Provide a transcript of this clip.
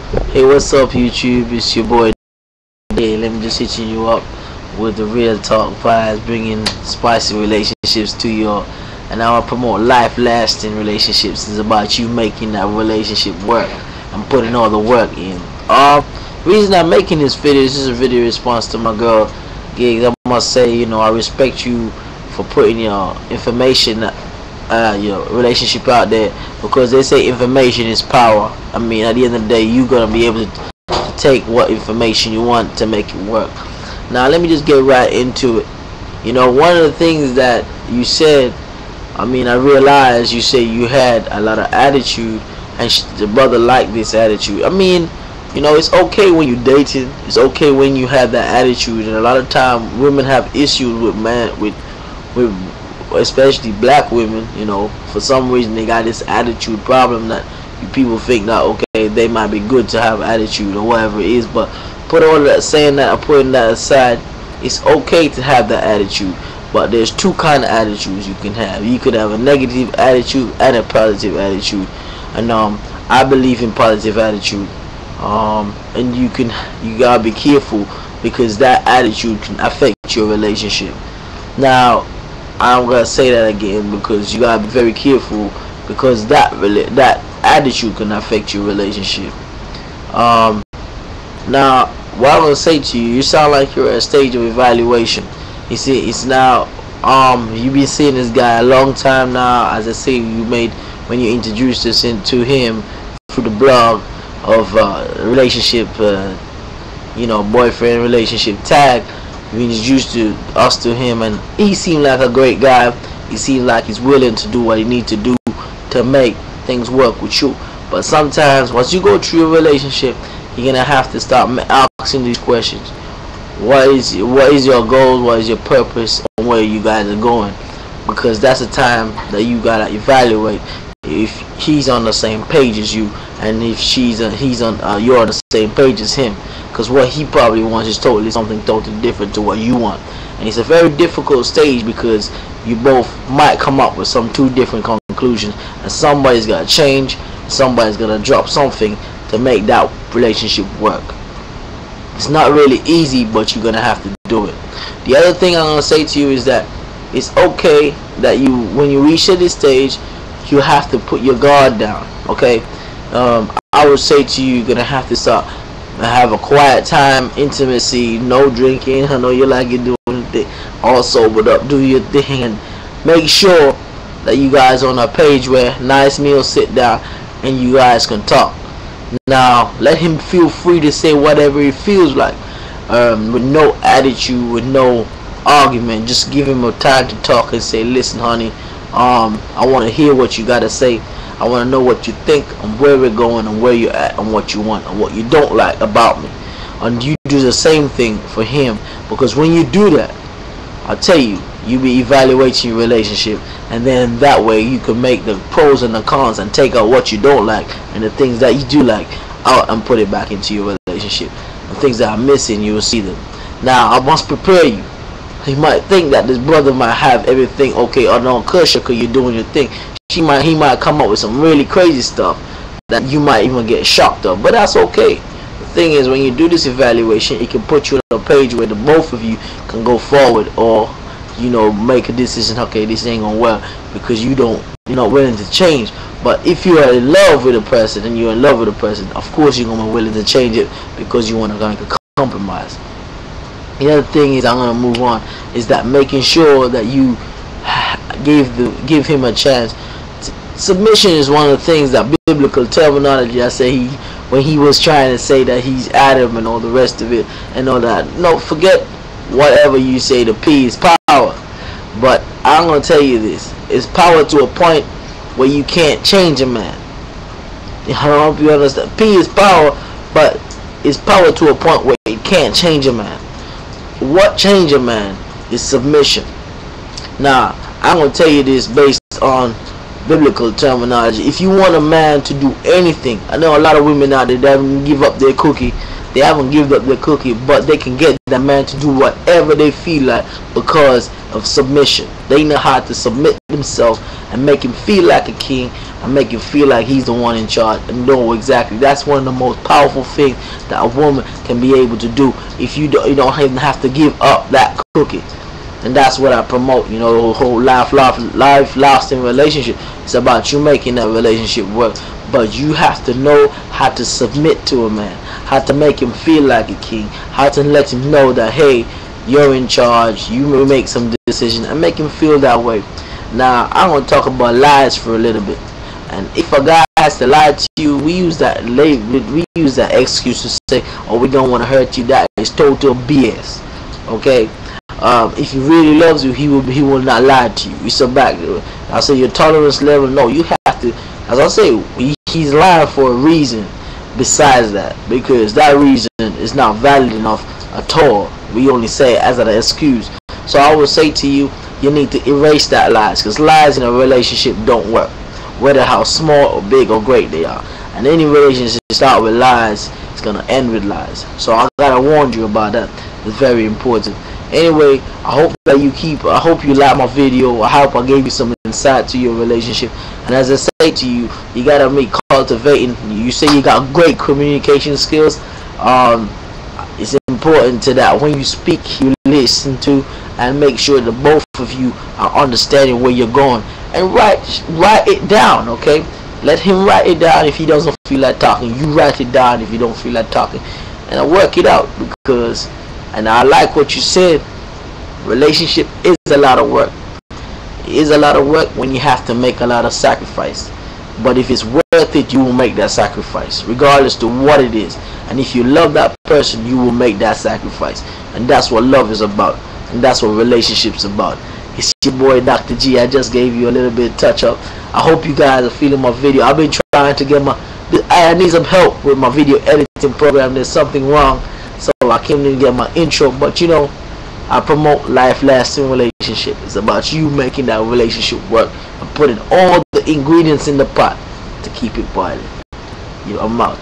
Hey, what's up, YouTube? It's your boy. Hey, let me just hitting you up with the real talk vibes, bringing spicy relationships to you all. And I want to promote life-lasting relationships. It's about you making that relationship work and putting all the work in. Reason I'm making this video, this is a video response to my girl Gigs. I must say, I respect you for putting your information, your relationship out there, because they say information is power. I mean, at the end of the day, you're gonna be able to take what information you want to make it work. Now, let me just get right into it. One of the things that you said, I realized you said you had a lot of attitude, and the brother liked this attitude. It's okay when you're dating. It's okay when you have that attitude, and a lot of time women have issues with especially black women. For some reason they got this attitude problem that people think that okay, they might be good to have attitude or whatever it is. But put all that, saying that or putting that aside, it's okay to have that attitude. But there's two kind of attitudes you can have. You could have a negative attitude and a positive attitude, and I believe in positive attitude. And you gotta be careful, because that attitude can affect your relationship. Now, I'm gonna say that again, because you gotta be very careful, because that attitude can affect your relationship. Now, what I'm gonna say to you, you sound like you're at a stage of evaluation. You see, it's now you've been seeing this guy a long time now. As I say, when you introduced us into him through the blog of relationship, boyfriend relationship tag. We introduced us to him, and he seemed like a great guy. He seemed like he's willing to do what he needs to do to make things work with you. But sometimes once you go through a relationship, you're gonna have to start asking these questions. What is your goal? What is your purpose? And where you guys are going? Because that's the time that you gotta evaluate if he's on the same page as you, and if you're on the same page as him. Because what he probably wants is something totally different to what you want, and it's a very difficult stage, because you both might come up with two different conclusions, and somebody's gotta change, somebody's gonna drop something to make that relationship work. It's not really easy, but you're gonna have to do it. The other thing I'm gonna say to you is that it's okay that when you reach this stage, you have to put your guard down. Okay, I would say to you, you're gonna have to start have a quiet time, intimacy, no drinking. I know you like it, doing the thing, all sobered up, do your thing, and make sure that you guys on a page where nice meal, sit down, and you guys can talk. Now, let him feel free to say whatever he feels like, with no attitude, with no argument. Just give him a time to talk and say, listen, honey, I want to hear what you got to say. I want to know what you think, and where we're going, and where you're at, and what you want, and what you don't like about me. And you do the same thing for him, because when you do that, I'll tell you, you'll be evaluating your relationship, and then that way you can make the pros and the cons and take out what you don't like and the things that you do like out and put it back into your relationship. The things that are missing, you will see them. Now, I must prepare you. You might think that this brother might have everything okay, or no, because you're doing your thing. He might come up with some really crazy stuff that you might even get shocked of, but that's okay. The thing is, when you do this evaluation, it can put you on a page where the both of you can go forward, or make a decision. Okay, this ain't gonna work, because you're not willing to change. But if you are in love with a person, and you're in love with a person, of course you're gonna be willing to change it, because you want to make a compromise. The other thing is, I'm gonna move on, is that making sure that you give him a chance. Submission is one of the things that biblical terminology, I say, when he was trying to say that he's Adam and all the rest of it and all that. No, forget whatever you say. The P is power. But I'm gonna tell you this: it's power to a point where you can't change a man. I don't know if you understand. P is power, but it's power to a point where you can't change a man. What change a man is submission. Now, I'm gonna tell you this based on biblical terminology. If you want a man to do anything, I know a lot of women out there that haven't give up their cookie. They haven't given up their cookie, but they can get that man to do whatever they feel like because of submission. They know how to submit themselves and make him feel like a king, and make him feel like he's the one in charge. And know exactly, that's one of the most powerful things that a woman can be able to do. If you don't even have to give up that cookie. And that's what I promote, you know, the whole life lasting relationship. It's about you making that relationship work. But you have to know how to submit to a man, how to make him feel like a king, how to let him know that, hey, you're in charge, you may make some decision, and make him feel that way. Now, I'm going to talk about lies for a little bit. And if a guy has to lie to you, we use that excuse to say, oh, we don't want to hurt you. That is total BS. Okay? If he really loves you, he will not lie to you. It's back. I say your tolerance level. No, you have to. As I say, he's lying for a reason. Besides that, because that reason is not valid enough at all. We only say it as an excuse. So I would say to you, you need to erase that lies, because lies in a relationship don't work, whether how small or big or great they are. And any relationship start with lies, it's gonna end with lies. So I gotta warn you about that. It's very important. Anyway, I hope you like my video. I hope I gave you some insight to your relationship. And as I say to you, you gotta make cultivating. You say you got great communication skills. It's important to that when you speak, you listen to, and make sure that both of you are understanding where you're going. And write it down, okay? Let him write it down if he doesn't feel like talking. You write it down if you don't feel like talking, and I work it out. Because, and I like what you said, relationship is a lot of work. It is a lot of work when you have to make a lot of sacrifice. But if it's worth it, you will make that sacrifice, regardless to what it is. And if you love that person, you will make that sacrifice. And that's what love is about. And that's what relationships about. It's your boy Dr. G. I just gave you a little bit of touch up. I hope you guys are feeling my video. I've been trying to get I need some help with my video editing program. There's something wrong, so I can't even get my intro. But you know, I promote life-lasting relationship. It's about you making that relationship work and putting all the ingredients in the pot to keep it boiling. I'm out.